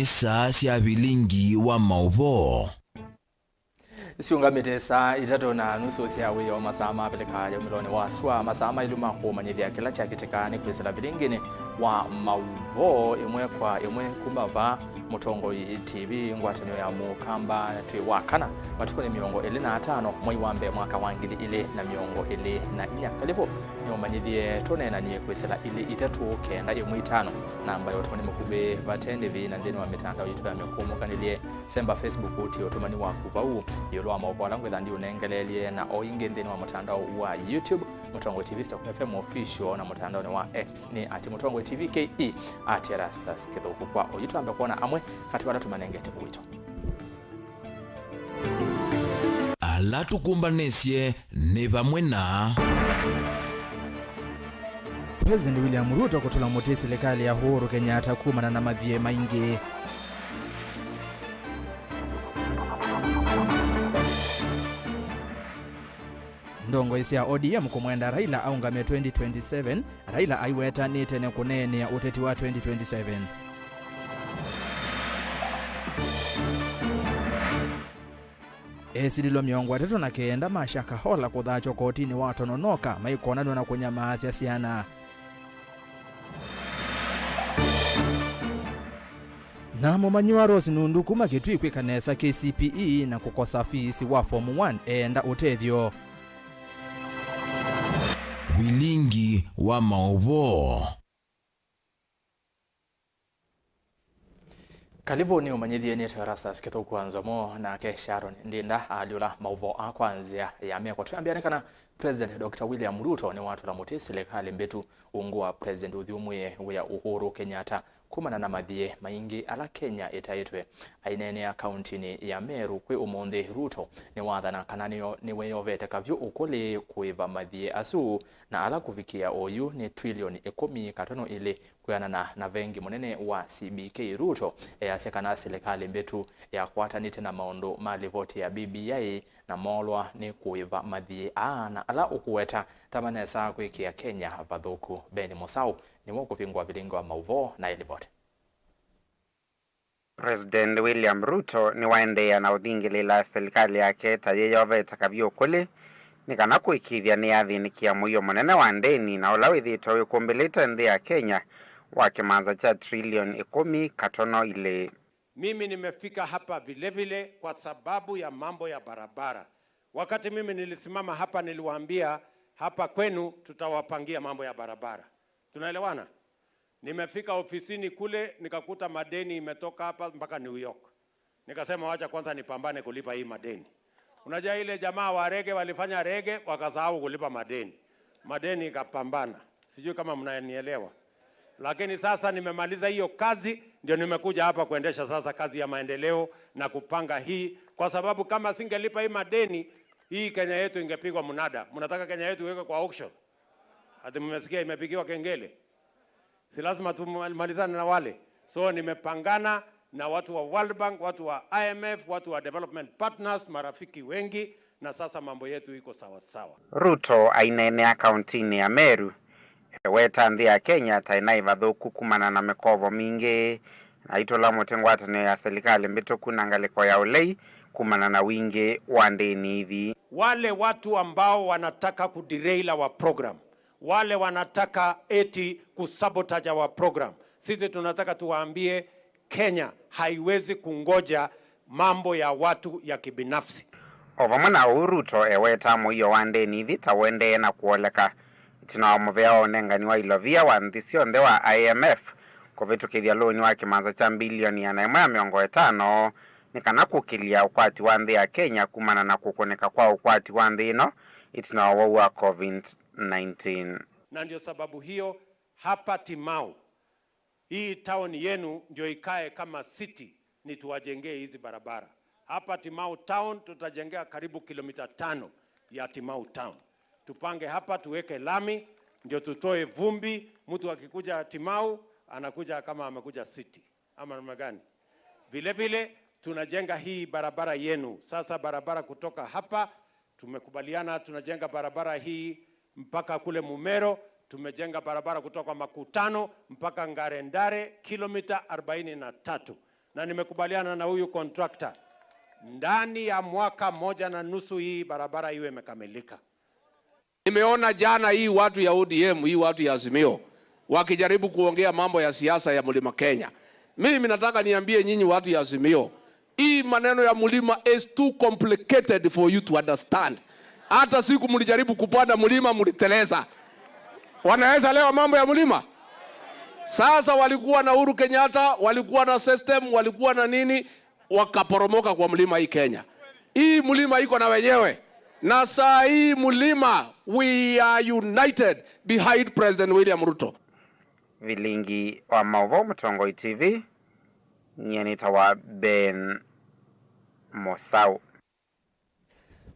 nisa sia Vilingi wa Mauvoo. Siungamite saa itatu na nusu cia wiyo masama peleka ya miloni waswa masama iluma kumanyithia kila cha kitekani kwisela Vilingini wa Mauvoo imwe kwa imwe kumava mutongo TV ngwatanio ya mukamba twi wakana matuko ni miongo 25 mwai wa mbe mwaka wangili ile na miongo ile na inya kalipo ni umanyithie tonena ni kwisela ile itatu kenda imwe 5 namba yoto ni mukube batende vi na ndeni wa mitandao yitu ya mikumu kanilie semba Facebook uti otomani wa kuvau yolo Mauvoo langu ndandi unengelelie na oinge ndeni wa mtandao wa YouTube Mutongo TV Stock FM official na mtandao wa X ni @Mutongo TV KE @ERASTUS kithuku kwa oyitambe kuona amwe kati wala tumanengete kuito ala tukumbanesie ne bamwe na President William Ruto kutula moti serikali ya Uhuru Kenyatta kumana na mathie maingi. Ndongo isia ODM kumwenda Raila aungame 2027, Raila aiweta nitene kunene ya uteti wa 2027. Esidilo miongo 3 na kenda mashaka hola kuthacho kotini watononoka maikonano na kunyamaasya siana. Na mumanyiwa Rose Nundu kuma kitwi kwikanesa KCPE na kukosa fees wa form 1 enda utethio. Vilingi wa Mauvoo. Kalibu ni umanyithie ni ERASTUS kithuku NZOMO na ke Sharon ndinda aliula Mauvoo akwanzia ya meko tuambianekana President Dr. William Ruto ni watu la mutesi serikali mbetu ungua President uthiumwe wa Uhuru Kenyatta kumana na mathie maingi ala Kenya itaitwe ainene ya county ya Meru kwe umonde Ruto ni wathana kananio ni weyovete kavyo ukole kuiva mathie asu na ala kufikia oyu ni trilioni 10 katono ile kuyana na vengi munene wa CBK Ruto yasekana serikali mbetu ya kwatanite na maondo mali vote ya BBI na molwa ni kuiva mathie na ala ukuweta tamanesa kwikia Kenya bathuku Beni Musau ni woko pingwa Vilingi wa Mauvoo na ilibot. President William Ruto ni waendea na uthingilila serikali yake tayeyoveta kavyo kule ni kana kuikithia ni athinikia muyo munene wa ndeni na ula withitwa wikumbilite nthi ya Kenya wa kimanza cha trilioni 10 katono ile. Mimi nimefika hapa vilevile kwa sababu ya mambo ya barabara. Wakati mimi nilisimama hapa niliwaambia hapa kwenu tutawapangia mambo ya barabara. Tunaelewana? Nimefika ofisini kule nikakuta madeni imetoka hapa mpaka New York. Nikasema wacha kwanza nipambane kulipa hii madeni. Unajua ile jamaa wa rege walifanya rege wakasahau kulipa madeni. Madeni ikapambana. Sijui kama mnanielewa. Lakini sasa nimemaliza hiyo kazi ndio nimekuja hapa kuendesha sasa kazi ya maendeleo na kupanga hii kwa sababu kama singelipa hii madeni hii Kenya yetu ingepigwa mnada. Mnataka Kenya yetu iweke kwa auction. Hadi mmesikia imepigiwa kengele. Si lazima tumalizane na wale. So nimepangana na watu wa World Bank, watu wa IMF, watu wa development partners, marafiki wengi na sasa mambo yetu iko sawa sawa. Ruto ainene accountini ya Meru weta nthi ya Kenya tainaiva thuku kumana na mekovo mingi na itola mutengwatano ya serikali mbitu kuna ngaliko ya ulei kumana na wingi wa ndeni hivi. Wale watu ambao wanataka kuderail our program, wale wanataka eti kusabotage our program, sisi tunataka tuwaambie Kenya haiwezi kungoja mambo ya watu ya kibinafsi. Ovamana Ruto eweta muyo wa ndeni hivi tawende na kuoleka tinaomuvea onengani wa ilovia wa nthisi nde wa IMF kuvitukithia loni wa kimanza cha bilioni ya 150 ni kana kukilia ukwati wa nthi ya Kenya kumana na kukoneka kwa ukwati wa nthi ino itinaowa wa COVID-19. Na ndio sababu hiyo hapa Timau hii town yenu ndio ikae kama city ni tuwajengee hizi barabara. Hapa Timau town tutajengea karibu kilomita 5 ya Timau town. Tupange hapa tuweke lami ndio tutoe vumbi, mtu akikuja Timau anakuja kama amekuja city ama namna gani. Vile vile tunajenga hii barabara yenu. Sasa barabara kutoka hapa tumekubaliana tunajenga barabara hii mpaka kule Mumero, tumejenga barabara kutoka Makutano mpaka Ngarendare kilomita 43. na nimekubaliana na huyu contractor, ndani ya mwaka 1.5 hii barabara iwe imekamilika. Nimeona jana hii watu ya ODM, hii watu ya Azimio wakijaribu kuongea mambo ya siasa ya Mlima Kenya. Mimi nataka niambie nyinyi watu ya Azimio, hii maneno ya mlima is too complicated for you to understand. Hata siku mlijaribu kupanda mlima mliteleza. Wanaweza leo mambo ya mlima? Sasa walikuwa na Uhuru Kenyatta, walikuwa na system, walikuwa na nini, wakaporomoka kwa mlima hii Kenya. Hii mlima iko na wenyewe. Na saa hii mlima, we are united behind President William Ruto. Vilingi wa Mauvoo, Mtongoi TV, nyenita wa Ben Mosau.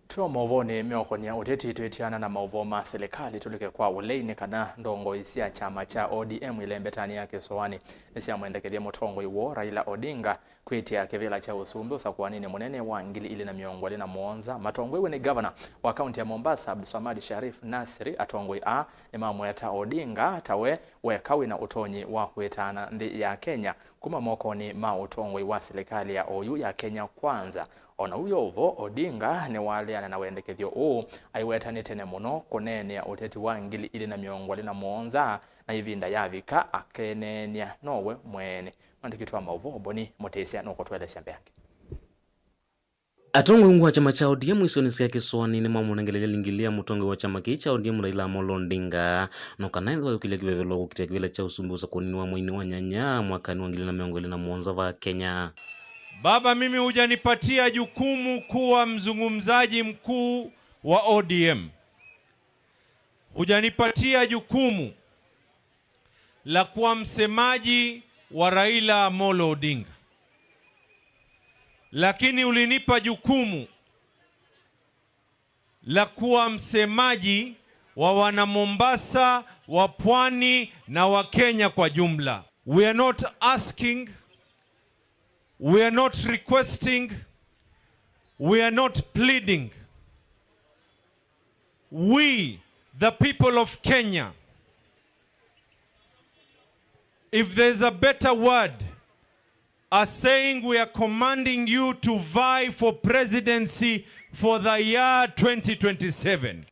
Tuwa Mauvoo ni miokonia uteti tuitiana na Mauvoo ma serikali tulike kwa uleini kana ndongo isia chama cha ODM ile mbetani yake soani nisia mwendekelia motongo iwo Raila Odinga kuitia kivila cha usumbe usakuwa nini munene wa ngili ili na miongwali na muonza matongo iwe ni governor wa kaunti ya Mombasa Abdulsamad Sharif Nasri atongoi a ni mamweta Odinga tawe wekawi na utonyi wa kuitana ndi ya Kenya kuma moko ni mautongoi wa serikali ya OU ya Kenya kwanza. Ona uyo uvo Odinga ni wale ana nawendekethio aiwetanite ne muno kunenia uteti wa ngili ili na miongwali na muonza na ivinda yavika akenenia nowe mwene mandikitwa Mauvoo boni motesia noko twelesya mbeke Atongo ngwa chama cha ODM isonisi yake soani ni mamunengelele lingilia mutongo wa chama kicha ODM Raila Amolo Odinga no kanailo ukile kivevelo kukitia kivile cha usumbuza kwa nini wa mwini wa nyanya mwakani wa ngili na miongwali na muonza wa Kenya. Baba, mimi hujanipatia jukumu kuwa mzungumzaji mkuu wa ODM. Hujanipatia jukumu la kuwa msemaji wa Raila Amolo Odinga. Lakini ulinipa jukumu la kuwa msemaji wa wana Mombasa, wa Pwani na wa Kenya kwa jumla. We are not asking, we are not requesting, we are not pleading. We, the people of Kenya, if there's a better word, are saying we are commanding you to vie for presidency for the year 2027.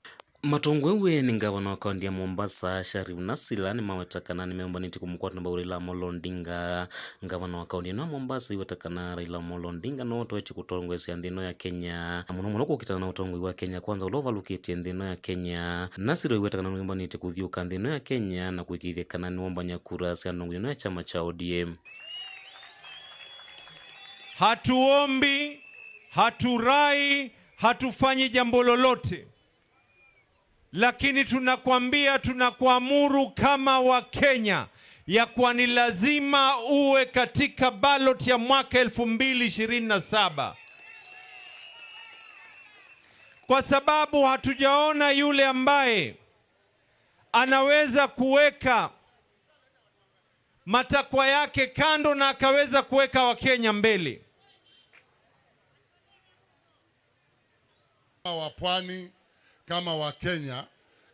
Matongwewe ni ngavana wa kaunti ya Mombasa Sharif Nasila ni mawetakana ni memba niti kumkwatu na Raila Amolo Odinga. Ngavana wa kaunti ya Mombasa iwetakana Raila Amolo Odinga no toechi kutongwesi ya ndino ya Kenya. Muno kukitana na utongwe wa Kenya kwanza ulova lukiti ya ndino ya Kenya. Nasila iwetakana ni memba niti kuthiuka ndino ya Kenya na kuikithekana ni wamba nyakura siya ndino ya chama cha ODM. Hatuombi, haturai, hatufanyi jambo lolote. Lakini tunakwambia, tunakuamuru kama wa Kenya ya kuwa ni lazima uwe katika ballot ya mwaka 2027. Kwa sababu hatujaona yule ambaye anaweza kuweka matakwa yake kando na akaweza kuweka wa Kenya mbele. Wa Pwani kama wa Kenya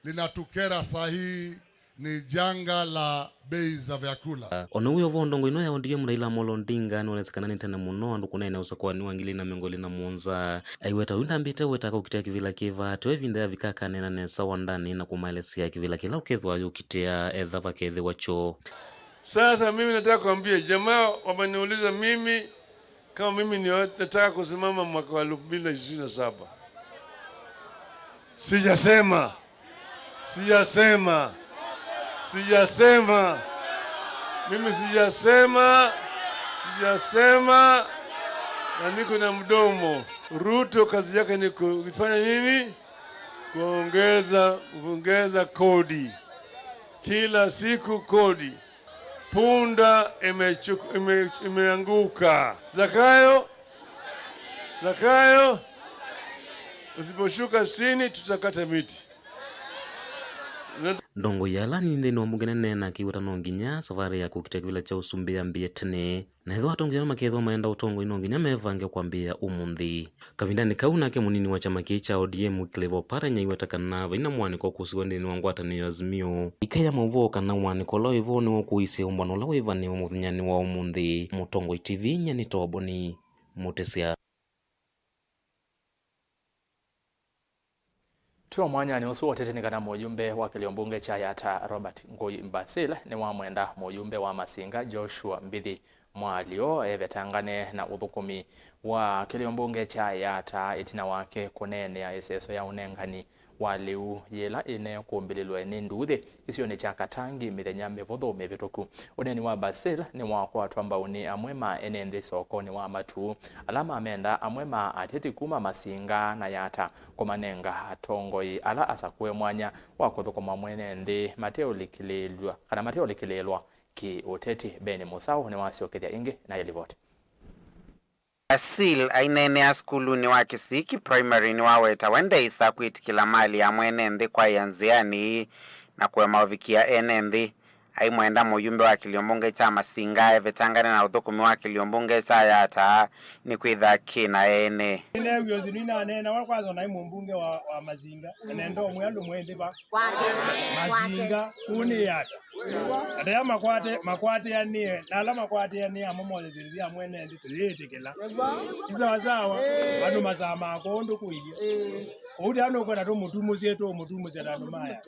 linatukera sahihi ni janga la bei za vyakula. Ono huyo vondongo ino ya ODM Raila Amolo Odinga ni walesekana nitena muno andukunene usakwani wangili na miongoli na muonza aiweta wina ambite weta kukitia kivila kiva tuwe vinda ya vikaka nena nesa wandani na kumaelesi ya kivila kila ukedhwa yu kitia edhava kedhe wacho. Sasa mimi nataka kuambia jamaa wameniuliza mimi kama mimi ni nataka kusimama mwaka wa 2027. Sijasema. Mimi sijasema na niko na mdomo. Ruto kazi yake ni kufanya nini? Kuongeza kodi. Kila siku kodi. Punda imeanguka. Zakayo usiposhuka chini tutakata miti. ndongo yala ni ndeni wa mugene nena kiwata nonginya safari ya kukitekvila cha usumbia mbia tene na hitho atongera maketho maenda utongo inonginya mevange kwambia umundi kavindani kaunake munini wa chama cha ODM Clevo Paranya iwatakana vaina mwaniko kusiwa ndeni wa ngwatanio Azimio ikaya Mauvoo kana mwaniko lo ivo ni wokuisia umbano la wivani wa muthinyani wa umundi Mutongo TV nyani toboni mutesia Tuwa mwanya ni usu watetenikana mujumbe wa kiliombunge cha Yata Robert Ngoi Mbasile ni wa mwenda mujumbe wa Masinga Joshua Mbithi Mwalio evetangane na uthukumi wa kiliombunge cha Yata itina wake kunene ya eseso ya unengani waliu yela ine kumbililwe ni nduthi kisio ni cha Katangi mithenya mivuthu mivituku uneni wa Basile ni wa kwatwa mbauni amwema enende soko ni wa matu alama amenda amwema ateti kuma Masinga na Yata kumanenga atongoi ala asakwe mwanya wa kuthukuma mwenende mateo likilelwa ki uteti Beni Musau ni wasiokethia ingi na yelivote Basile ainene ya skulu ni wa Kisiki primary ni waweta wende isa kuitikila mali ya mwenende kwa yanziani na kuema uvikia enende aimwenda mujumbe wa kiliombunge cha Masinga evetangane na uthukumi wa kiliombunge cha Yata ni kwitha kina ene Inegyo zinina nena wakwazo na mbunge wa Mazinga enendo mwandu mwende ba Mazinga kuni Yata Adaya makwate ya nie na ala makwate ya nie amomoze zilizia mwenende tuyetekela kisawasawa anu mazama akondo kuiye Udi ano kwa nato mutumuzi anu maya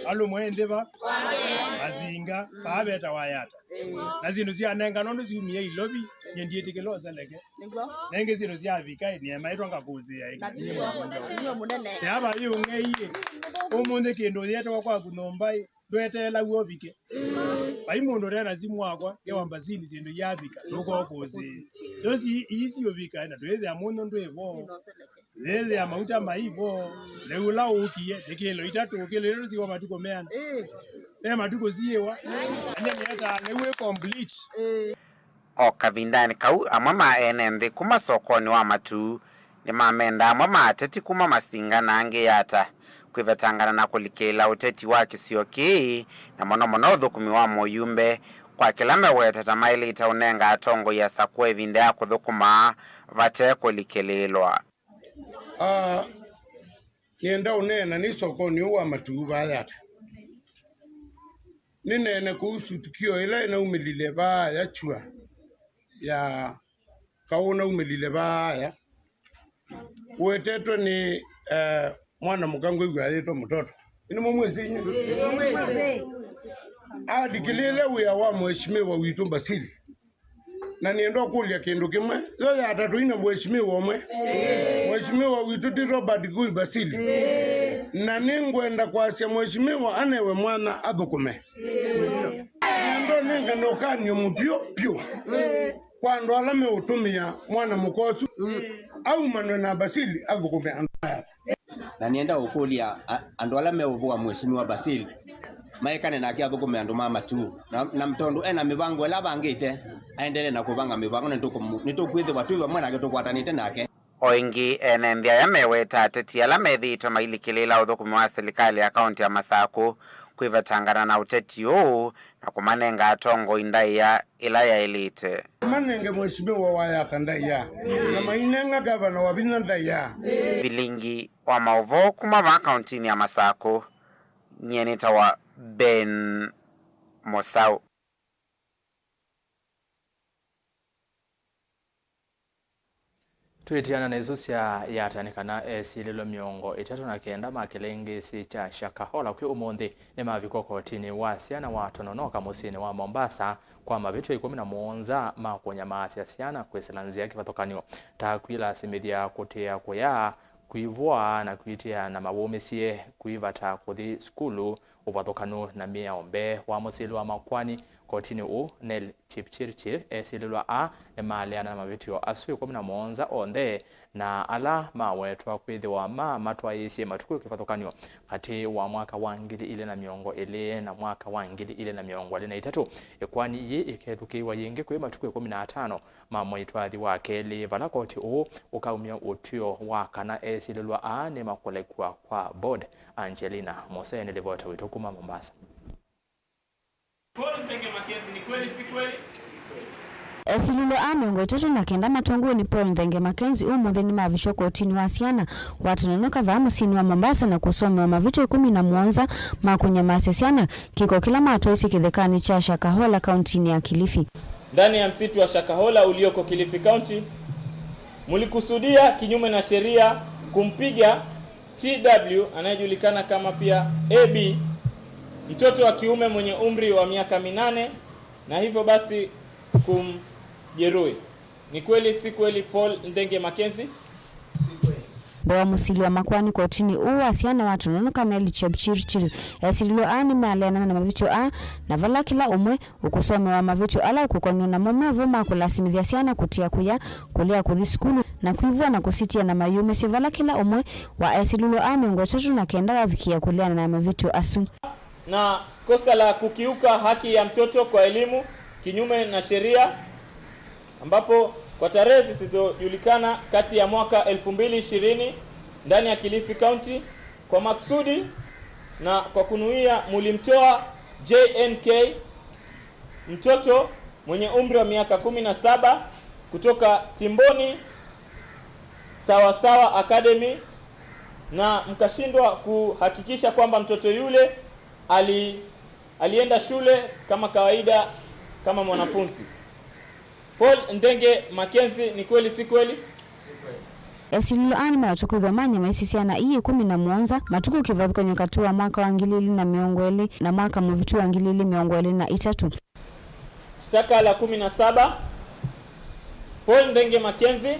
alu mwende ba Mazinga paabeta wa Yata na zinu zia nenga nondo ziumie ilobi nyendiyetekelo zaleke nenge zinu zia vika ni maitwa ngakuzi ya yaba yungeiye umunde kendo yeto kwa kunombai Dwetela uobike. Baimundo rena zimu wakwa ya wambazini zindu yabika. Doko kozi. Dosi isi obika ena. Dweze ya mundo ndo evo. Dweze ya mauta maivo. Leula ukiye. Dekelo itatu ukele. Lero siwa matuko meana. Matuko ziyewa. Anya miata lewe complete. Okavindani kau amama enende kuma sokoni wa matu. Ni mamenda amama ateti kuma Masinga na ange Yata. Kwivetangana na kulikela uteti wa Kisioki na mono uthukumi wa muyumbe kwa kila meweta tamaili itaunenga atongo ya sakwe vinde ya kuthukuma vate kulikelelwa. Nienda unena ni sokoni wa matuba Yata. Ninene kuhusu tukio ila ina umilile baya chua ya kauna umilile baya. Uetetwe ni mwana mukangu yualetwa mtoto ino mwezi adikilele uya wa mheshimiwa witu Basile na niendo kulia kindu kimwe yo ya tatu ina mheshimiwa omwe mheshimiwa witu ti Robert Ngoi Basile na ningwenda kwasia mheshimiwa anewe mwana athukume ndo ninga nokani mupyo pyo kwando alame utumia mwana mukosu au manwe na Basile athukume na nienda ukulia andu ala mevua mheshimiwa Basile maikane na kia thukume andu mama tu na mtondu ena mivango ela bangite aendele na kuvanga mivango nitukwithe watu bamwe nake tukwatanite nake oingi enendia ya meweta ateti ala methito mailikilela uthukumi wa serikali ya kaunti ya Masako kwivetangana na uteti huu na kumanenga atongo indai ya ila ya elite manenge mheshimiwa wa Yata ndai ya na mainenga gavana wa Bina ndai ya Vilingi wa Mauvoo kuma kauntini ya Masako nyenita wa Ben Musau. Tuitiana na izusia yatanikana esililo miongo itatu na kenda makilengi si cha Shakahola kwi umundi ni mavikoko tini wasiana watononoka musini wa Mombasa kwa mavitu 11 makonya maasi asiana kweselanzia kivatokanio takwila simithia kutia kuya kuivua na kuitia na mawomesie kuivata kuthi skulu uvathokanu na miaombe wa musili wa makwani kotini u nel chipchirchir esililwa a emaliana na mavitio aswi 17 onthe na ala mawetwa kwithiwa matwaisye matuku kivathukanio kati wa mwaka wa 2020 na mwaka wa 2023 ikwani yi ikethukiwa yingi kwi matuku 15 mamwaitwathi wa keli vala koti u ukaumia utio wa kana esililwa a ni makolekwa kwa board. Angelina Moseni livota witu kuma Mombasa. Ni kweli si kweli? Esililo miongo 39 matongo ni Paul Ndenge Mackenzie umutheni mavisho kotini wa ciana watunonoka va musini wa Mombasa na kusomewa mavito 17 makunyamasa ciana kiko kila matoisi kithekani cha Shakahola kauntini ya Kilifi. Ndani ya msitu wa Shakahola ulioko Kilifi County mulikusudia kinyume na sheria kumpiga TW anayejulikana kama pia AB mtoto wa kiume mwenye umri wa miaka 8 na hivyo basi kumjeruhi. Ni kweli si kweli Paul Ndenge Mackenzie? Si kweli. Bawa musili wa makwani kotini uwa asiana watu nonoka na lichepchirichiri esililo ani maliana na mavicho na vala kila umwe ukusome wa mavicho ala ukukonyo na mumevo makulasimithia asiana kutia kuya kulia kuthi skulu na kuivua na kusitia na mayume si vala kila umwe wa esililo miongo 3 na kenda wavikia kulia na mavicho asu. Na kosa la kukiuka haki ya mtoto kwa elimu kinyume na sheria ambapo kwa tarehe zisizojulikana kati ya mwaka 2020 ndani ya Kilifi County kwa maksudi na kwa kunuia mulimtoa JNK mtoto mwenye umri wa miaka 17 kutoka Timboni Sawasawa Academy na mkashindwa kuhakikisha kwamba mtoto yule alienda shule kama kawaida kama mwanafunzi. Paul Ndenge Mackenzie, ni kweli si kweli? Esililo anima watukudwa manya maisisiana iyi 17 matuku kivathuka nyakatu wa mwaka wa 2020 na mwaka muvitu wa 2023. Shtaka la 17 Paul Ndenge Mackenzie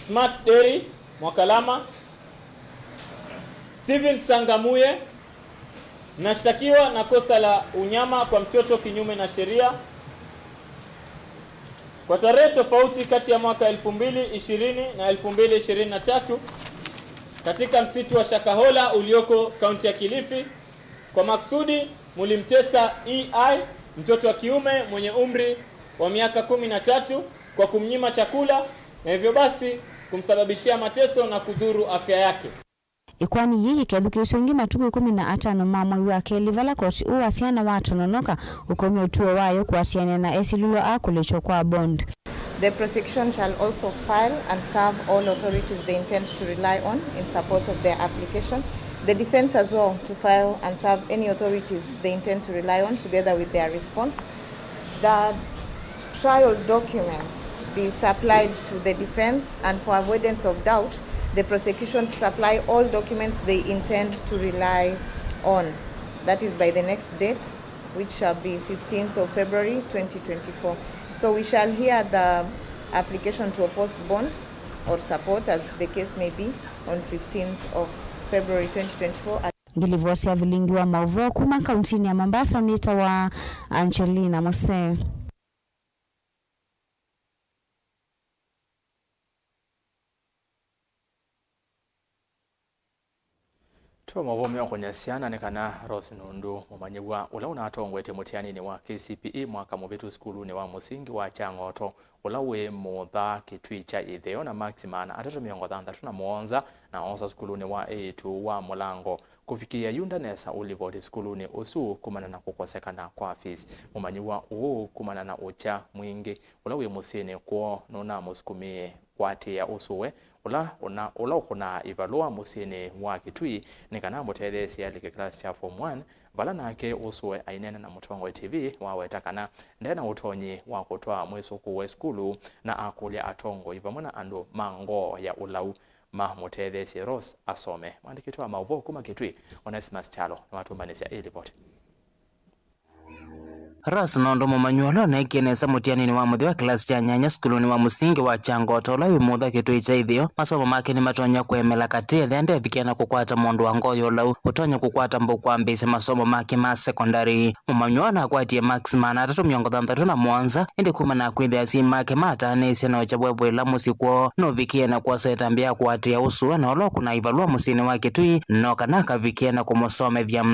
Smart Dairy Mwakalama Steven Sangamuye nashtakiwa na kosa la unyama kwa mtoto kinyume na sheria kwa tarehe tofauti kati ya mwaka 2020 na 2023 katika msitu wa Shakahola ulioko kaunti ya Kilifi kwa maksudi mulimtesa EI mtoto wa kiume mwenye umri wa miaka 13 kwa kumnyima chakula na hivyo basi kumsababishia mateso na kudhuru afya yake. Ikwani yeye kedhukiso ingi matuku 15 mamwa wa keli vala koti uwa asiana watu nonoka ukomi utuo wayo kwa asiana na esililo akulecho kwa bond. The prosecution shall also file and serve all authorities they intend to rely on in support of their application. The defense as well to file and serve any authorities they intend to rely on together with their response. The trial documents be supplied to the defense and for avoidance of doubt, the prosecution to supply all documents they intend to rely on. That is by the next date, which shall be 15th of February 2024. So we shall hear the application to oppose bond or support, as the case may be, on 15th of February 2024. Ngilivosi ya Vilingi wa Mauvoo kuma kauntini ya Mombasa nita wa Angelina Moseni. Mauvoo mwakunyasiana nekana Rose Nundu mumanyiwa ula unatongwete mutianini wa KCPE mwaka muvitu skulu ni wa musingi wa Changoto ula we mutha kitwi cha itheo na maximana 337 na onsa skulu ni wa A2 wa Mulango kufikia yundanesa ulivoti skulu ni usu kumana na kukosekana kwa fees mumanyiwa kumana na ucha mwingi ula we musini kuo nuna muskumie kwati ya usuwe ula kuna ivalua musini wa kitui nikana mutedesi ya like class ya form 1 vala nake usuwe ainena na mutongo TV wawetakana ndena utonyi wa kutwa mweso kuwe skulu na akulia atongo ivamona ando mango ya ulau mutedesi Rose asome mandikitwa Mauvoo kuma kitui Onesimus Chalo na watumbanisi ya report. Ras nondo mumanyualo na ikenesa mutiani ni wa muthi wa klasi ya nyanya skuluni wa musingi wa Changoto la wimutha kitui cha ithio masomo make ni matonya kwemela kati thende thikiana kukwata mundu wa ngoyo lau utonya kukwata mbukwa mbise masomo make ma secondary mumanyualo na kwatie maximana 337 indi kuma na kwithia si make matanisi na chabwebwe la musikwo no vikie na kwaseta mbia kwatia usua na olo kuna ivalua musini wa kitui no kanaka vikie na kumosomethia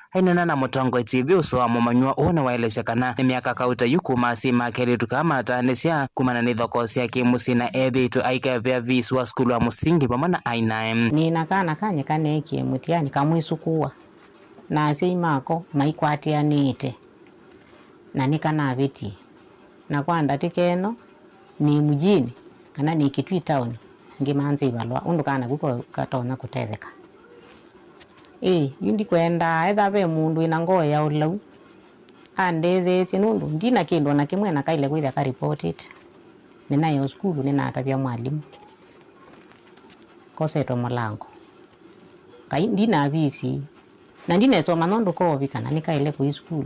hainena na mutongo TV uso mumanyua una waelesha kana ni miaka kauta yukuma si makeli tukama tanesia kumana ni thoko cia kimusina ethi tu aika vya visu wa skulu wa musingi pamana ainaem ni nakana kanye kane ki mutiani kamwisukua na sei mako maikwatia nite na nikana viti na kwanda tikeno ni mjini kana ni Kitui town ngimanzi ibalwa undukana guko katona kuteveka yundi kwenda etha be mundu ina ngoya ulau ande the nundu ndina kindo na kimwe na kaile kwitha ka report it nina yo school nina atabia mwalimu koseto mulango kai ndina bisi na ndine soma nondo ko vikana nikaile ku school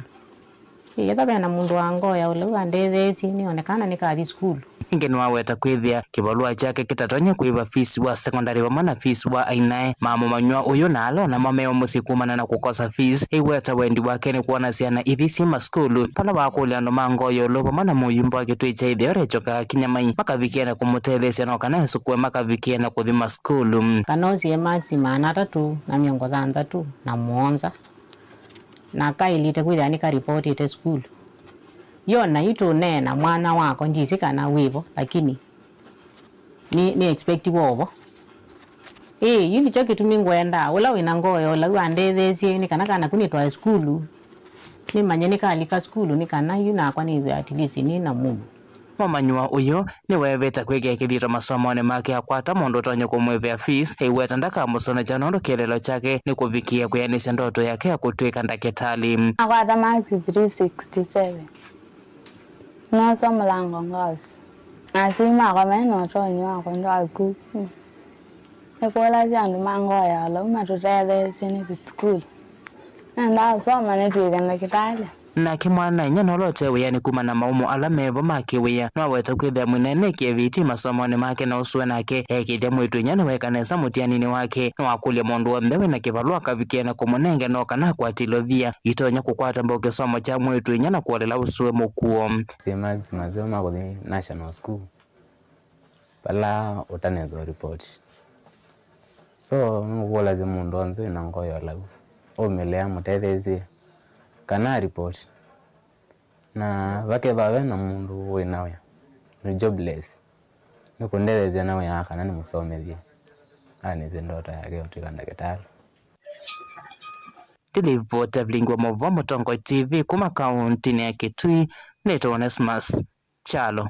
etha be na mundu wa ngoya ulau ande the nionekana nikathi school ingeni waweta kwithia kibalua chake kitatonya kuiva fees wa secondary wamana fees wa ainae mamo manyua uyu nalo na mameo musikumana na kukosa fees iweta wendi wake ni kuona ciana ithisi maskulu pala wakulia ndo mangoyo lobo mana muyumbo wa kitui cha ithio rechoka kinyamai makavikia na kumutethesia na wakana sukue makavikia na kuthima skulu kanosi maximana 3 na miongo 3 na muonza na kailite kwithia nika report ite school yona itu nena mwana wako njisika na wivo lakini ni expect wovo yindi choki tumingwenda ula wina ngoyo la wandethesie ni kana kunitwa school ni manyeni kalika school ni kana yuna kwa ni at least ni na mungu manyua uyo ni weveta kwegea kithito masomone make akwata mundu tonya kumwevea fees iweta ndaka musona chanondo kelelo chake ni kuvikia kuyanisha ndoto yake ya kutwika ndaketali akwata max 367 no so mlango ngosi asima kwa meno tonyo kwa ndo aku ekola jandu mangoya lo matutele sini school nda so manetwe kana kitale na kimwana nyano lote weyani kuma na maumo alamevo make weya no weta kwithia munene kieviti masomone make na uswe nake ekide mwitu nyano wekanesa mutianini wake no akulia mundu wa mbewe na kivalua kavikia na kumunenge no kana kwatilovia itonya kukwata mboke somo cha mwitu nyana kuolela uswe mukuo si maximum kwa national school pala utanezo report so ngola ze mundu onze na ngoyo lau omelea mutethezi kana report na vake vawe na mundu winawe ni jobless ni kundelezia nawe yakana ni musomethie anize ndoto yake utika ndagitari tilivota Vilingi wa Mauvoo Mutongo TV kuma kaunti ya Kitui neto Onesmus Chalo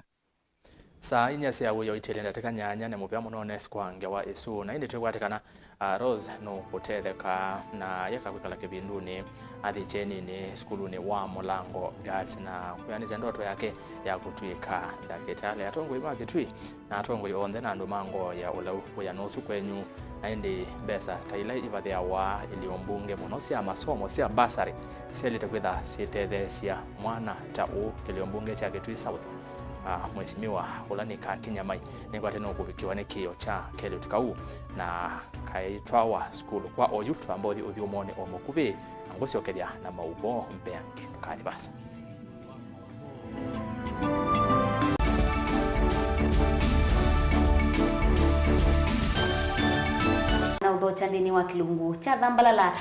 saa inya cia uyo itilenda tekanyanya ne mupya muno kwange wa isu na indi twegwatekana Rose no kutetheka na yaka kwikala kibinduni athi cheni ni skulu ni wa Mulango Girls na kuyaniza ndoto yake ya kutwika ndakitale atongo ima kitui na atongo yonde na ndo mango ya ulau ya nusu kwenyu na indi besa taila ivathia wa iliombunge muno cia masomo cia basari selite kwitha sitethesia mwana ta u kiliombunge cha Kitui South mheshimiwa Ulanika Kinyamai ningwate no kuvikiwa ni kio cha kele tukau na kaitwawa skulu kwa oyu twambothi uthiumone omukuvi ngociokeria na Mauvoo mpeange tukali basa na udhochandini wa kilungu cha Dhambalala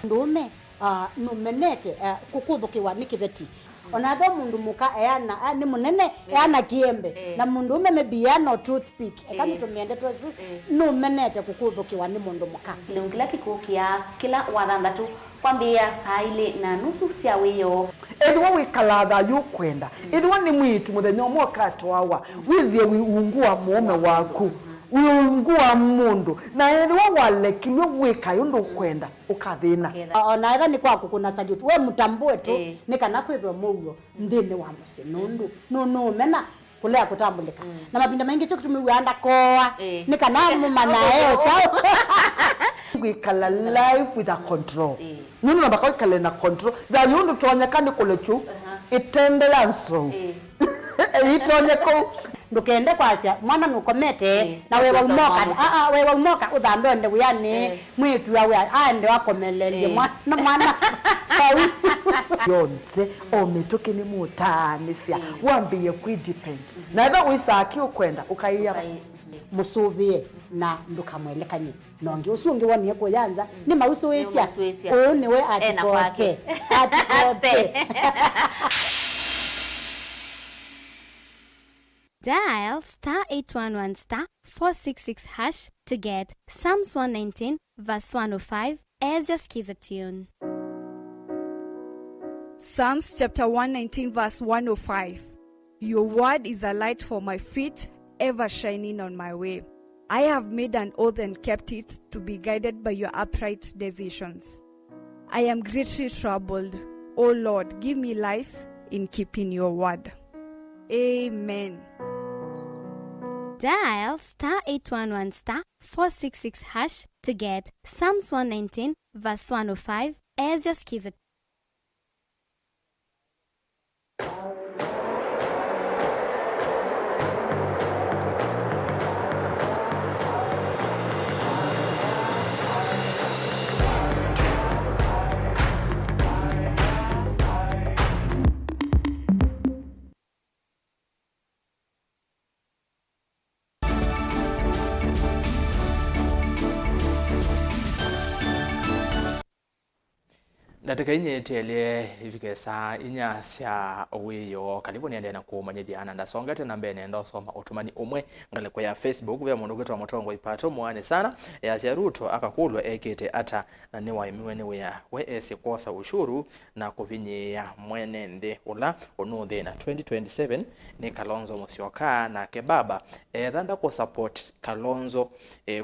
ndume numenete kukubukiwa nikiveti onatho mundu muka eana ni munene eana kiembe na mundu ume mebiano toothpick ekani tumiende twesu numenete kukubukiwa ni mundu muka kilungila kikukia kila wathandatu kwambia saa 2:30 cia wiyo edwa wikalatha yukwenda edwa ni mwitu muthenya umwe katwawa withie wiungua muome waku wiungua mundu na edwa walekilwe wika yundu kwenda ukathina ona era ni kwaku kuna salute we mutambue tu ni kana kwithwa mugo ndini wa musinundu no mena kulea kutambulika na mapinda mengi cyo kutumiwanda koa nikana mumana chao gwikala life with a control nunu na bakao kale na control da yundu tonya kandi kolechu itende yanso itonye ko ndukende kwasya mwana nukomete na wewe umoka wewe umoka udhambe nde uyani mwitu yawe ande wakomelele mwana yonte ometoke ni mutanisia wambiye ku depend na tha wisaki ukwenda ukaiya musubie na ndukamwelekanye nongi usungi woni ko yanza ni mauso wesia ni we atipoke Dial *811*466# to get Psalms 119 verse 105 as your skiza tune. Psalms chapter 119 verse 105. Your word is a light for my feet, ever shining on my way. I have made an oath and kept it, to be guided by your upright decisions. I am greatly troubled. O Lord, give me life in keeping your word. Amen. Dial *811*466# to get Psalms 119 verse 105 as your skiza. Nataka inye tele hivike saa inya sia owiyo karibu niende na kumanyidiana ndasonga tena mbene ndo soma otumani umwe ngale kwa ya Facebook vya mundu gwetu wa motongo ipato muane sana ya sia Ruto akakulwa ekete ata na niwa imiwene we esi kosa ushuru na kuvinye ya mwene nde ula onuthe na 2027 ni Kalonzo Musyoka na kebaba thanda ko support Kalonzo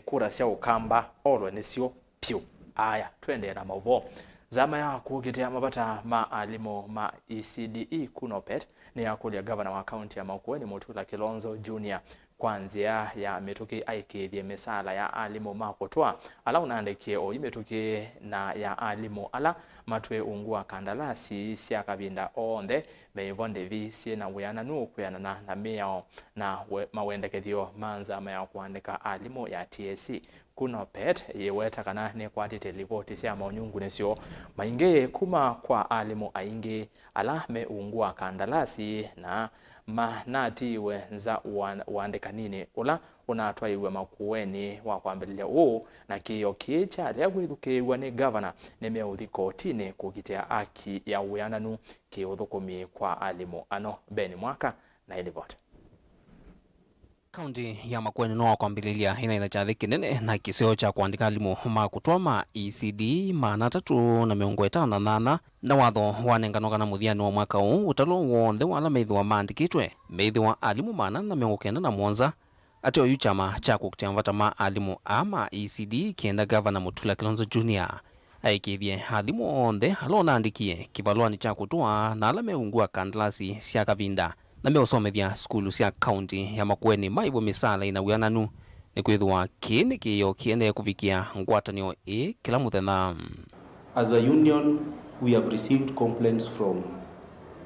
kura sia ukamba olwe nisio piu aya twende na Mauvoo. Zama ya kugitia mabata maalimo ma ECDE kunopet ni ya kulia governor wa county ya Makueni Mutula Kilonzo Junior kwanzia ya metuki aikithie misala ya alimo mapotwa ala unaandikie o imetuki na ya alimo ala matwe ungua kandalasi sia kabinda onde meivonde vi sie na weyana nu kuyana na meo na mawendekethio manza ya kuandika alimo ya TSC kuno pet yeweta kana ne kwatite ripoti sia maunyungu nesio mainge kuma kwa alimo ainge ala me ungua kandalasi na manati wenza uandika nini ula unatwa iwe Makueni wa kwambilia na kiyo kicha lewithukiwa ni governor nemeuthi kotini kugitia aki ya uyananu kiuthukumi kwa alimo ano Beni Mwaka na ilipoti. Kaunti ya Makueni no kwambililia ina chathi kinene na kisio cha kuandika alimu makutwama ECD maana 358 na watho wanenganoka na muthiani wa mwaka huu utalo wonde wala meithwa maandikitwe meithwa alimu maana na 97 atio yu chama cha kukutia mvata ma alimu ama ECD kienda governor Mutula Kilonzo Junior aikithie alimu onde alona andikie kibalwani cha kutua na ala meungua kandalasi sia kavinda na meusomethia skulu sia county ya Makueni maivo misala ina wiananu ni kwithwa kini kiyo kiende kufikia ngwatanio kila muthenya. As a union, we have received complaints from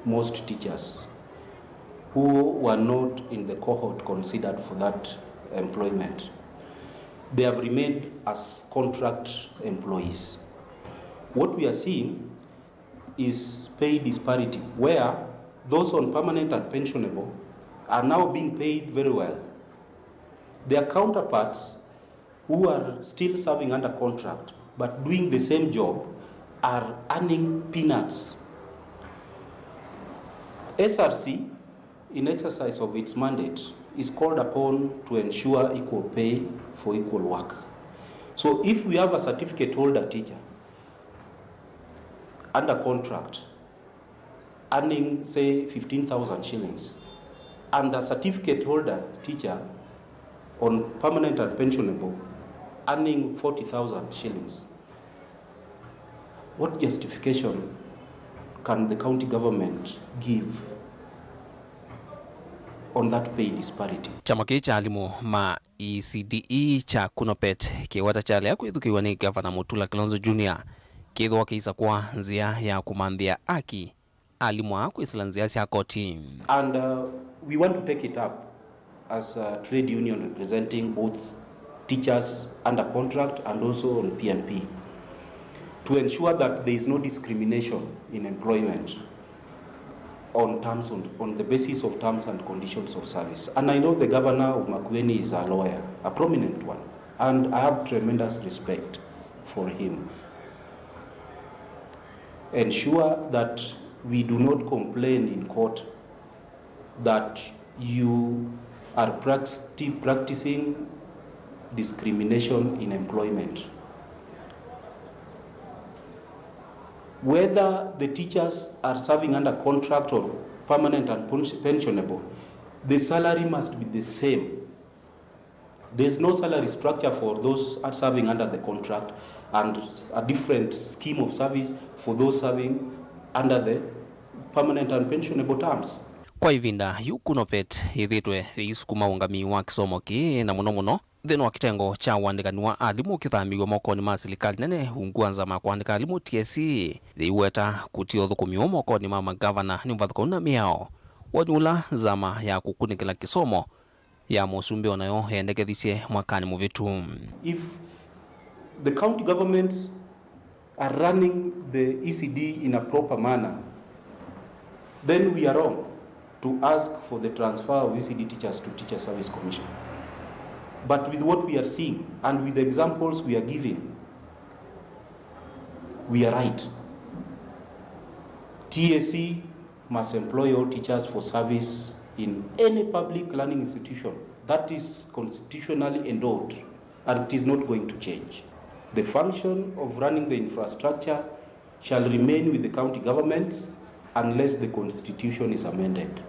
most teachers who were not in the cohort considered for that employment. They have remained as contract employees. What we are seeing is pay disparity, where those on permanent and pensionable are now being paid very well. Their counterparts who are still serving under contract but doing the same job are earning peanuts. SRC, in exercise of its mandate, is called upon to ensure equal pay for equal work. So if we have a certificate holder teacher under contract earning, say, 15,000 shillings, and a certificate holder teacher on permanent and pensionable earning 40,000 shillings, what justification can the county government give on that pay disparity. Chama cha alimu ma ECDE cha Kunopet kiwata cha lea kwithukiwa ni Governor Mutula Kilonzo Jr. Kithwa kiisa kwa nzia ya kumanthia aki alimu aku isilanzia sia koti. And we want to take it up as a trade union representing both teachers under contract and also on PNP to ensure that there is no discrimination in employment on terms on the basis of terms and conditions of service. And I know the governor of Makueni is a lawyer, a prominent one, and I have tremendous respect for him. Ensure that we do not complain in court that you are practicing discrimination in employment. Whether the teachers are serving under contract or permanent and pensionable, the salary must be the same. There's no salary structure for those serving under the contract and a different scheme of service for those serving under the permanent and pensionable terms. Kwa ivinda yu Kunopet ithitwe thiisukuma ungami wa kisomo ki na muno thino wa kitengo cha wandikani wa alimu kithamiwa mokoni ma serikali nene unguanza ma kuandika alimu TSC thiweta kutio thukumio mokoni ma magavana ni mvathukuna miao wanyula zama ya kukunikila kisomo ya musumbi onayo hendekethisie mwakani muvitu. If the county governments are running the ECD in a proper manner, then we are wrong to ask for the transfer of ECD teachers to Teacher Service Commission. But with what we are seeing and with the examples we are giving, we are right. TSC must employ all teachers for service in any public learning institution. That is constitutionally endowed, and it is not going to change. The function of running the infrastructure shall remain with the county government unless the constitution is amended.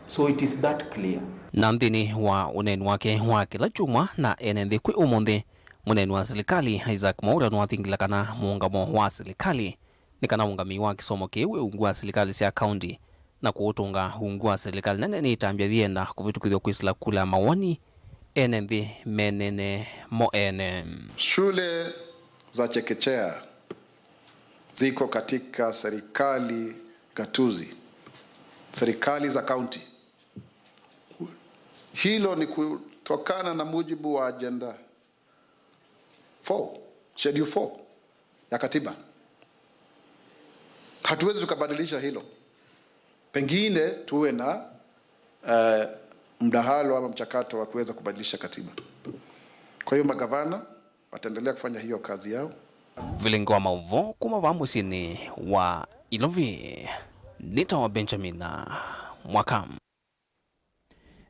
So it is that clear. Nandini wa uneni wake wa kila chuma na enende kwe umonde muneni wa serikali Isaac Mwaura nuwathingilakana muungamo wa serikali nikana ungami wa kisomo kiwe ungua serikali sia county na kuutunga ungua serikali nene ni itambia thienda kuvitukithio kwisila kula mawani enende menene moene. Shule za chekechea ziko katika serikali gatuzi, serikali za county. Hilo ni kutokana na mujibu wa agenda 4, schedule 4 ya katiba. Hatuwezi tukabadilisha hilo. Pengine tuwe na mdahalo ama mchakato wa kuweza kubadilisha katiba. Kwa hiyo magavana wataendelea kufanya hiyo kazi yao. Vilingi wa Mauvoo kumava musini wa Ilovi Nita wa Benjamin Mwakam.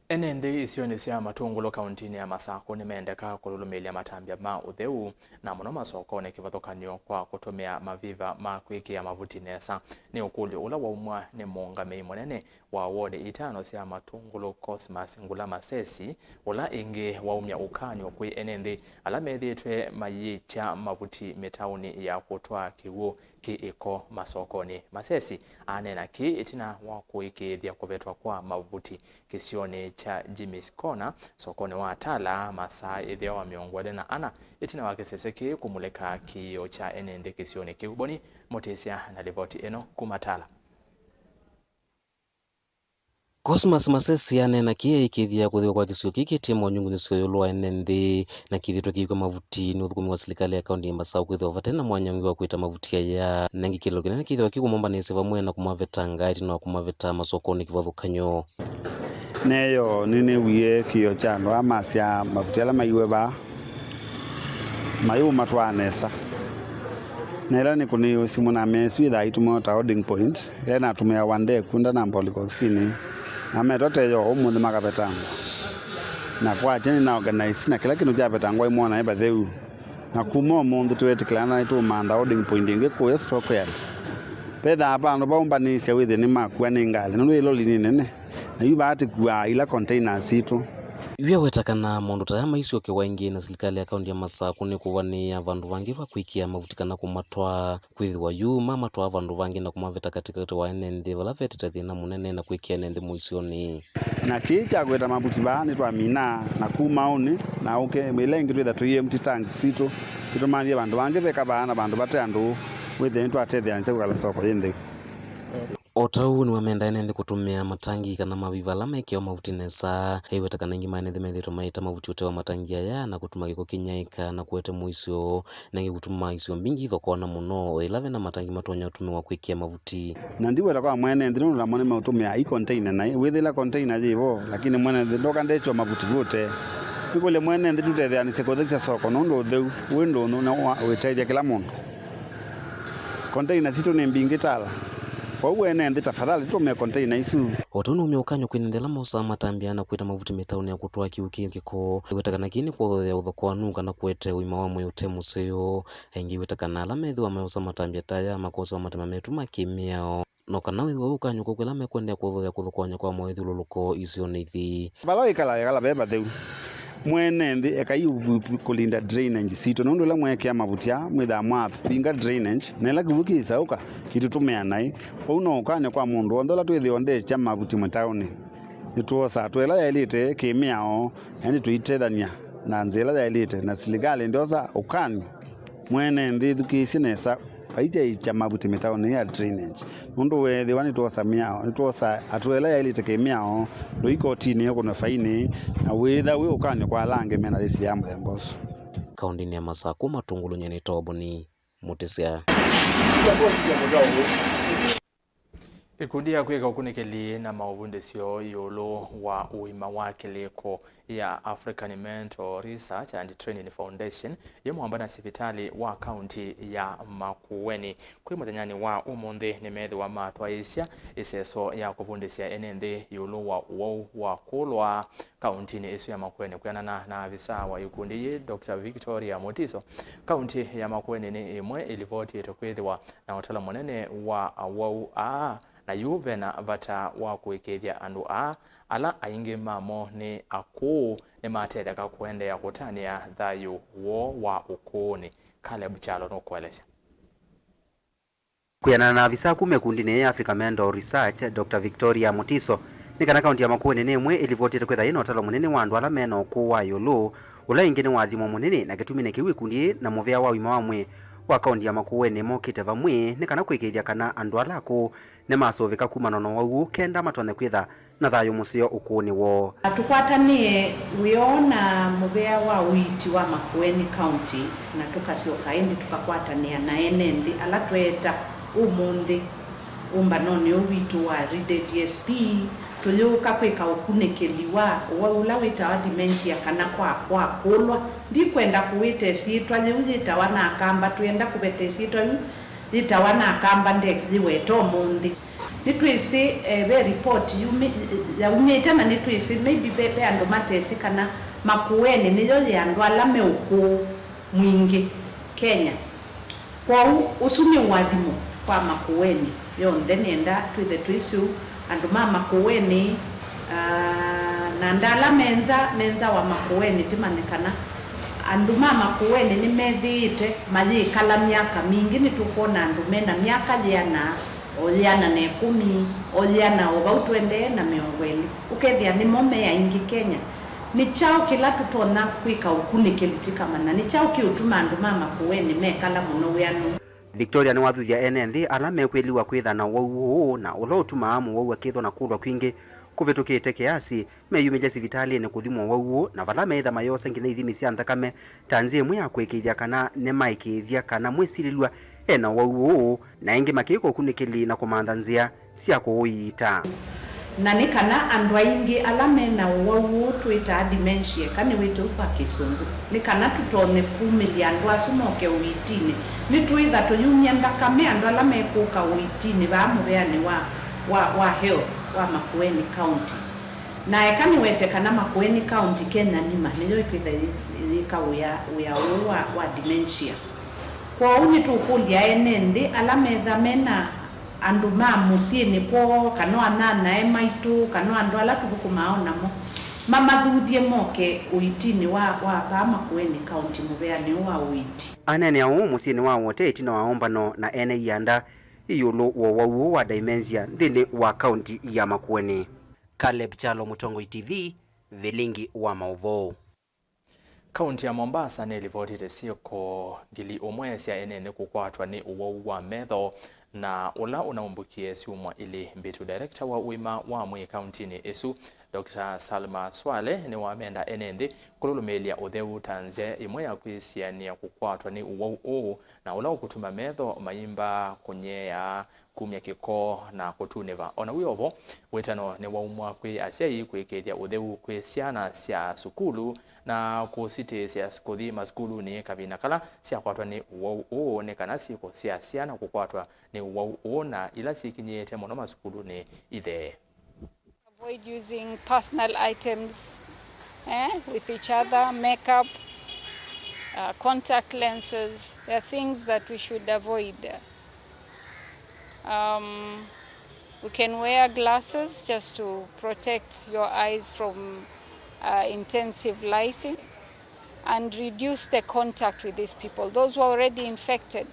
Enende isioni sia matungulo kauntini ya Masako nimeendeka kululumilia matambia ma utheu na muno masoko ne kivathokanio kwa kutumia maviva ma kwiki ya mavuti nesa ni ukuli ula wa umwa ni muungami munene wa wodi itano sia matungulo Cosmas Ngula Masesi ula ingi wa umya ukanyo kwi enende alamethitwe mayicha mavuti metauni ya kutwa kiwu ki iko masokoni. Masesi anena ki itina wa kuikithia kuvetwa kwa mavuti kisioni cha Jimmy's Corner sokoni wa Tala masaa ithio wa miongwele na ana itina wa kiseseki kumuleka kiyo cha enende kisioni kiuboni. Motesia na ripoti eno kumatala. Cosmas Masesi anena kie ikithia kuthio kwa kisio kiki timo nyungu nisio yulwa enende na kithitwa kiiko mavuti ni uthukumi wa serikali ya kaunti ya Masau kwithwa vatena mwanyangi wa kuita mavuti ya nengi kilo kinene kithwa kikumomba nisi vamwe na kumaveta iti na kumaveta masokoni kivathukanyo neyo nini wiye kio chano amasia mavuti ala maiwe ba mayu matwanesa nela ni kuni simu na mesi da itumo ta holding point yana atumia wande kunda na mboliko ofisini ametote yo umuthi makavetango na kwa cheni na organize na kila kinu javetangwa imona eba theu na kumo mundu twetikana itu manda holding point inge ko stock ya petha hapa ndo bomba ni sewithi ni makwa ni ngali no ilo linene na yuba ati kwa ila containers itu Iwe wetakana mondo tayama isio kewaingi na serikali ya kaunti ya Masaku ni kuwania vandu vangi vakwikia mavutikana kumatwa kwithiwa yuma matwa vandu vangi na kumaveta katika wa NND vala vetete thina munene na kwikia NND muisioni na kicha gweta mabuti bani twa mina na kumauni na uke milengi twitha tuye empty tanks situ tutumanie vandu vangi veka bana vandu bate andu withe ntwa tethia nse kugala soko yende Otau ni wamenda NND kutumia matangi kana mavivala mekeo mavuti nesa heiweta nengi manethe methito maita mavuti utewa matangi aya na kutuma giko kinyaika na kuete muisio nengi kutuma isio mbingi thokona muno ilave na matangi matonya utumiwa kwikia mavuti na ndiweta kwa mwene ndino na mwene mautumia i container na withila container jivo lakini mwene ndoka ndecho mavuti wote ikole mwene nditutethea ni sekothesha soko nondo theu wendo no na weteithia kila mundu container situ ni mbingi tala kwa uwene ndi tafadhali tume container isu Otunu umeukanyo kwinendela mosa matambiana kwita mavuti metauni ya kutoa kiuki kiko wetakana kini kuothothea uthokonu kana kwete uima wa mwe utemu seyo engi wetakana alamethi wa meusa matambia taya makosa wa matema metu makimiao no kana wethi ukanyo kukwela mekwendea kuothothea kuthokonya kwa mwe thululuko isio nithi bala ikala beba theu mwene ndi ekayu kulinda drainage sito nondo la mweke ya mavutia mwitha mwa pinga drainage nela kivuki sauka kitu tumea nai uno ukanya kwa mundu ondola twithi onde cha mavuti mtauni nituosa twela ya elite kimiao yani tuitethania na nzela ya elite na siligale ndoza ukani mwene ndi thukisinesa aije cha mavuti metauni ya drainage nondo wethi wani tuosa miao nituosa atwela ya elite kimiao ndo iko tini yako na faini na wetha we ukani kwa lange mena isi ya mboso kaunti ya Masaku matungulu nyeni toboni mutisia Ikundi ya kwika ukunikeli na mauvunde sio yolo wa uima wake leko ya African Mental Research and Training Foundation yemuambana sipitali wa kaunti ya Makueni kwi muthanyani wa umonde ni methi wa matwa isya iseso ya kuvundisia NND yolo wa uwau wa kulwa kaunti ni isu ya Makueni kuyanana na avisa wa ikundi ye Dr. Victoria Motiso kaunti ya Makueni ni imwe ilivoti itokwithiwa na utala munene wa uwau na yuve na vata wa kuikithia andu ala aingi mamo ni aku ni matetheka kuendea kutania thayu wo wa ukuni Caleb Chalo no kueleza kuyana na avisa kume kundi ya Africa Mental Research Dr. Victoria Motiso ni kana kaunti ya Makueni ni imwe ilivotete kwetha ino talo munene wa andu ala meno ku wa yulu ula ingine wa thimo munene na gitumine kiwi kundi na muvea wa wima wamwe wa kaunti ya Makueni mokite vamwe ni kana kwikithia kana andu alaku ne masoveka kumanono wau kenda matwane kwitha na thayo musio ukuni wo tukwatanie wiona muvea wa witi wa Makueni County na tukasioka indi tukakwatania na NND ala tweta umundi umbanoni witu wa DSP tuyuka kwika ukunikeliwa ula wita wa dementia kana kwa kulwa ndi kwenda kuwite sitwa nyuzita wana kamba tuenda kubete sitwa ita wana kamba ndeki weto mundi nitwisi be report ya umetana nitwisi maybe bebe ando matesi kana Makueni niyo yandu ala meuko mwingi Kenya kwa usuni wadimo kwa Makueni yonde nenda twithe twisu andu ma Makueni na ndala menza wa Makueni timanekana andu ma Makueni ni methite mayikala miaka mingi nitukona andu mena miaka yana oliana ne 10 oliana about 20 na 20 ukethia ni mome ya ingi Kenya ni chao kila tutona kwika ukunikelitika mana ni chao kiutuma andu ma Makueni mekala muno wianu Victoria ni wathuthia NND ala mekwiliwa kwitha na wau na ulo utuma amu wau akithwa na kulwa kwingi kuvitukite kiasi meyumija sivitali ni kuthimwa wau na vala meitha mayose ngina ithimi cia nthakame tanzi imwe ya kwikithia kana ne maikithia kana mwisililwa ena wau na ingi makiko kunikili na kumantha nzia cia kuuita na ni kana andu aingi ala mena wau twita dementia kani witu kwa kisungu ni kana tutone kumilia andu asumoke uitini ni tuitha tuyumia ndakame andu ala mekuka uitini ba mubeani wa health wa Makueni County na ekani wete kana Makueni County Kenya nima niyo ikwitha yika uya wa dementia kwa uni tukulia NND ala metha mena andu ma musini kwa kano anana maitu kano andu ala tukumaona mo mamathudhie moke uitini wa Makueni County mubeani wa uiti anene au musini wa wote itina waombano na ene yanda iyulu wo wa dementia thini wa county ya Makueni. Caleb Chalo, Mutongo TV, Vilingi wa Mauvoo. Kaunti ya Mombasa ni ripoti sioko ngili omwesia enene kukwatwa ni uwau wa metho na ula unaumbukie siumwa ili mbitu director wa uima wa mwi kaunti ni esu Dr. Salma Swale ni wamenda enende kululumelia utheu tanze imwe ya kwisiania kukwatwa ni uwau na ula ukutuma metho mayimba kunyea kumya kiko na kutuneva ona wiovo wetano ni waumwa kwi asiai kwikedia utheu kwi siana sia sukulu na kusiti sia skuthi maskulu ni kabina kala sia kwatwa ni uwau ne kana siko sia siana kukwatwa ni uwau na ila sikinyete mono maskulu ni ithe. Avoid using personal items with each other, makeup, contact lenses. There are things that we should avoid. We can wear glasses just to protect your eyes from intensive lighting and reduce the contact with these people. Those who are already infected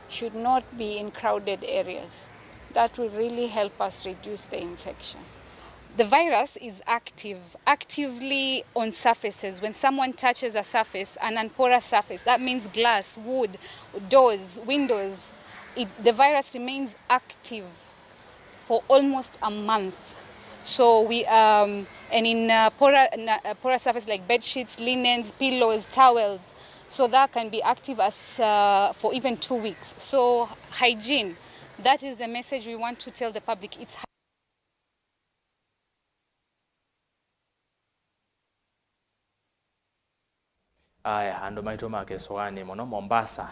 should not be in crowded areas. That will really help us reduce the infection. The virus is actively on surfaces. When someone touches a surface, an unporous surface, that means glass, wood, doors, windows, the virus remains active for almost a month. So and in porous surface like bed sheets, linens, pillows, towels, so that can be active as for even 2 weeks. So hygiene, that is the message we want to tell the public. It's aya ando maito make soani mono Mombasa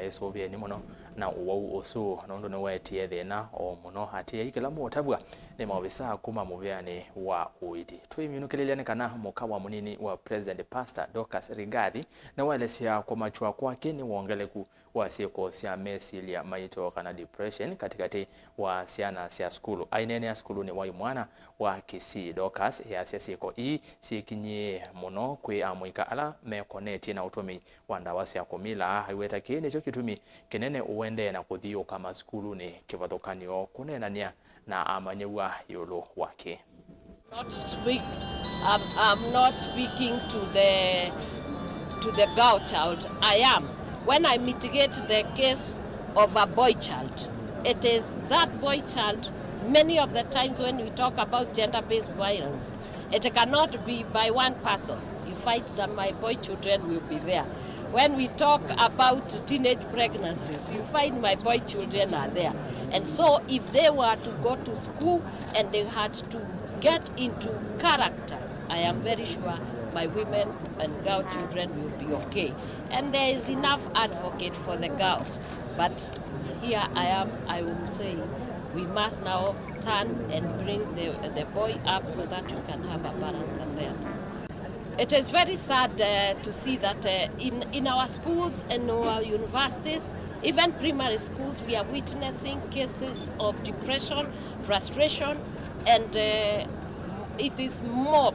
esobie ni mono na uwau osu nondo ne wetie thina o mono hatie ikela motabwa ni mawisa kuma mubeani wa uiti twiminukelele kana mukawa munini wa President Pastor Dorcas Rigathi na walesia kwa machwa kwake ni wongeleku wa sieko sia mesilia maito kana depression katikati wa siana sia skulu ainene ya skulu ni wa mwana wa Kisii Dorcas ya sieko sikinye mono kwe amuika ala mekoneti na utomi wanda wa sia komila haiweta kene cho kitumi kenene uende na kuthio kama skulu ni kivathokanio kunenania na amanyewa yolo wake. I'm not speaking to the girl child. I am. When I mitigate the case of a boy child, it is that boy child. Many of the times when we talk about gender-based violence, it cannot be by one person. You find that my boy children will be there. When we talk about teenage pregnancies, you find my boy children are there. And so if they were to go to school and they had to get into character, I am very sure my women and girl children will be okay. And there is enough advocate for the girls. But here I will say, we must now turn and bring the boy up so that we can have a balanced society. It is very sad to see that in our schools and our universities, even primary schools, we are witnessing cases of depression, frustration, and it is more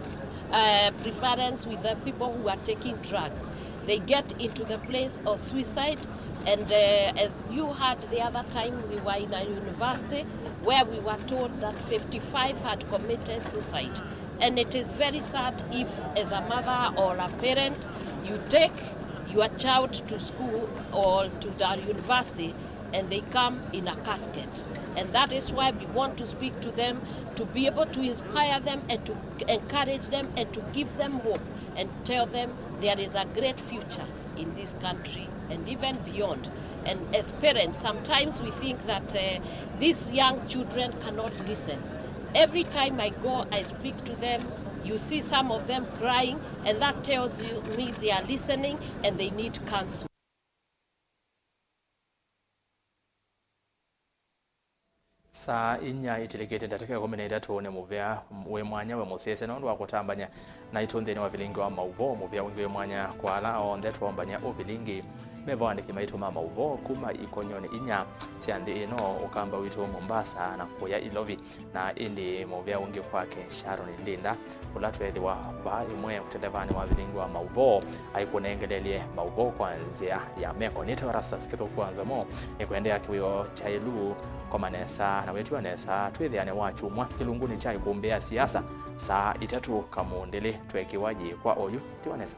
prevalence with the people who are taking drugs. They get into the place of suicide, and as you heard the other time, we were in a university where we were told that 55 had committed suicide. And it is very sad if, as a mother or a parent, you take your child to school or to the university and they come in a casket. And that is why we want to speak to them, to be able to inspire them and to encourage them and to give them hope and tell them there is a great future in this country and even beyond. And as parents, sometimes we think that these young children cannot listen. Every time I go, I speak to them, you see some of them crying, and that tells me they are listening and they need counsel. Sa inya itilegete ndataka komeneda tuone muvya we mwanya we musese nondo wakutambanya na itonde ni wa Vilingi wa Mauvoo muvya we mwanya kwala on that wambanya o Vilingi mevandiki maitu Mauvoo kuma ikonyoni inya siandi ino ukamba witu Mombasa na kuya ilovi na indi movia ungi kwake Sharon Ndinda ulatwethi wa ba imwe kutelevani wa Vilingi wa Mauvoo aikunengelelie Mauvoo kwanzia ya meko nite ERASTUS kito kwanza mo ikuendea kiwio chailu kwa manesa na wetu wanesa twithiane wachumwa kilunguni chai kumbea siasa saa itatu kamundili twekiwaji kwa oyu tiwanesa